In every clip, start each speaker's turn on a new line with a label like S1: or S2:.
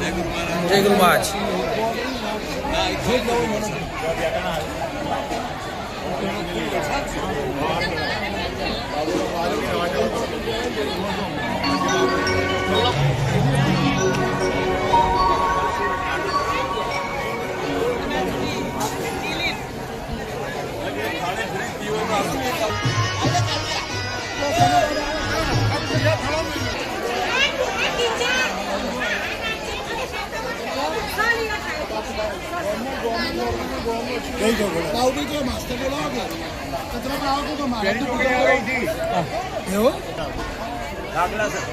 S1: जय गुरु महाराज।
S2: पाउडर के मास्टर बोला कचरा पाओगे तो मारा तो पकड़ गई थी हो दाखला सर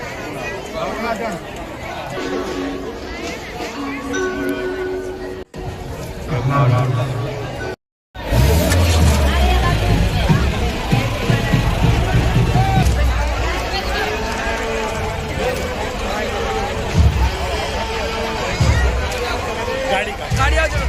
S1: गाड़ी आ जाओ।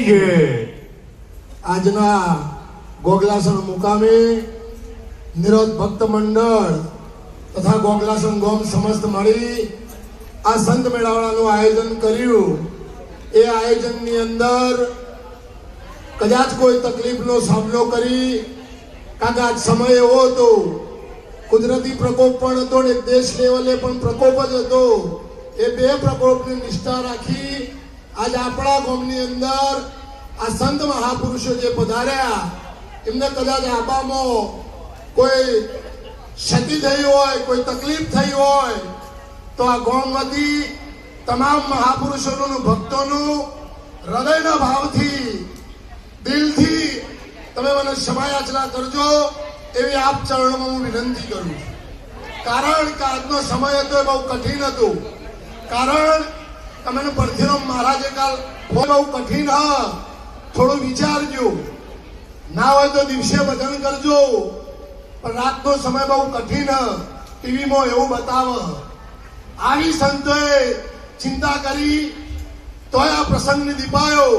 S2: જય. આજના ગોગલાસણ મુકામે નિરોધ ભક્ત મંડળ તથા ગોગલાસણ ગોમ સમસ્ત મળી આ સંત મેળાવડાનું આયોજન કર્યું. એ આયોજનની અંદર કદાચ કોઈ તકલીફનો સામનો કરી, કારણ કે આજ સમય એવો હતો, કુદરતી પ્રકોપ પણ હતો ને દેશ લેવલે પણ પ્રકોપ જ હતો. એ બે પ્રકોપની નિષ્ઠા રાખી આજ આપણા ગામની અંદર આ સંત મહાપુરુષો જે પધાર્યા એમને કદાચ આબામાં કોઈ ક્ષતિ થઈ હોય, કોઈ તકલીફ થઈ હોય તો આ ગામમાંથી તમામ મહાપુરુષોનું ભક્તોનું હૃદયના ભાવથી દિલથી તમે મને ક્ષમાયાચના કરજો એવી આપ ચરણોમાં હું વિનંતી કરું છું. કારણ કે આજનો સમય હતો એ બહુ કઠિન હતો. કારણ તમે પરથીરામ મહારાજે કાલ બહુ કઠિન હા, થોડું વિચારજો. ના હોય તો દિવસે ભજન કરજો, પણ રાતનો સમય બહુ કઠિન. ટીવીમાં એવું બતાવે. આવી સંતોએ ચિંતા કરી તોય આ પ્રસંગને દીપાયો.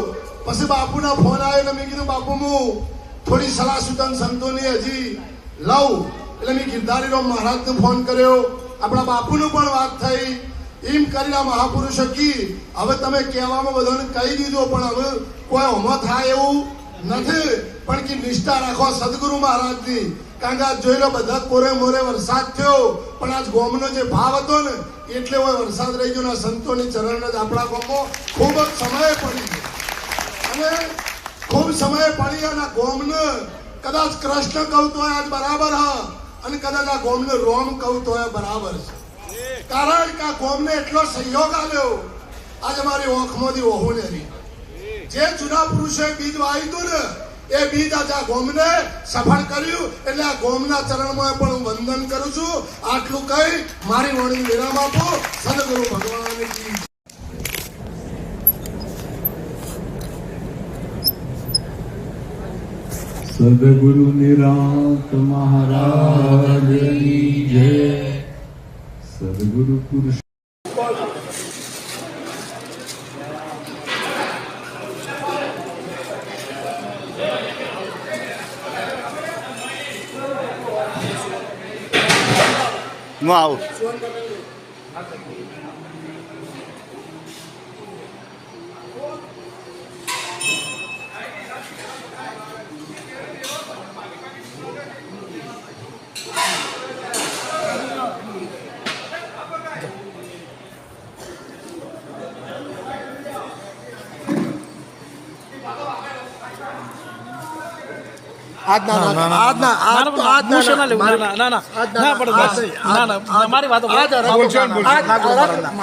S2: પછી બાપુના ફોન આવ્યો એટલે મેં કીધું બાપુ હું થોડી સલાહ સૂચન સંતોની હજી લઉં. એટલે મેં ગિરધારીરામ મહારાજને ફોન કર્યો. આપણા બાપુનું પણ વાત થઈ. એમ કરીને મહાપુરુષો કી હવે તમે કહેવામાં બધાને કહી દીધું, પણ હવે કોઈ હમો થાય એવું નથી. પણ કે નિષ્ઠા રાખો સદગુરુ મહારાજની. કારણ કે આજ જોઈ લો બધા કોરે મોરે વરસાદ થયો, પણ આજ ગોમનો જે ભાવ હતો ને એટલે હોય વરસાદ રહી ગયો. સંતોની ચરણ જ આપણા ગામમાં ખૂબ જ સમય પડી ગયો અને ખૂબ સમય પડી. અને ગોમને કદાચ કૃષ્ણ કહું તો આજ બરાબર હ, અને કદાચ આ ગોમને રોમ કહું તો બરાબર છે. કારણ કે આ ગોમને એટલો સહયોગ આવ્યો. આજે મારી ઓખમાંથી ઓહું ને જે જૂના પુરુષોએ બીજ વાવ્યું હતું ને એ બીજ આજે આ ગોમને સફળ કર્યું. એટલે આ ગોમના ચરણમાં પણ હું વંદન કરું છું. આટલું કહી મારી વાણીને વિરામ આપો. સદગુરુ ભગવાનની કી.
S3: સદગુરુ નિરાંત મહારાજની જય. સદગુરુ પુરુષ
S4: હું આવું.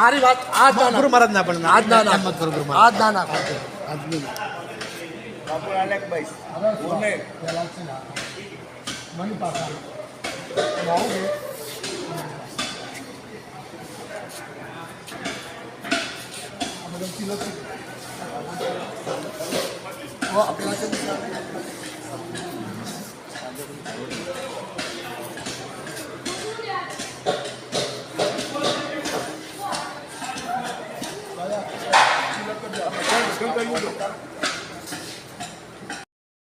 S2: મારી વાત આજ ગુરુ મહારાજ ના પણ આજ ના આજ ના આપણા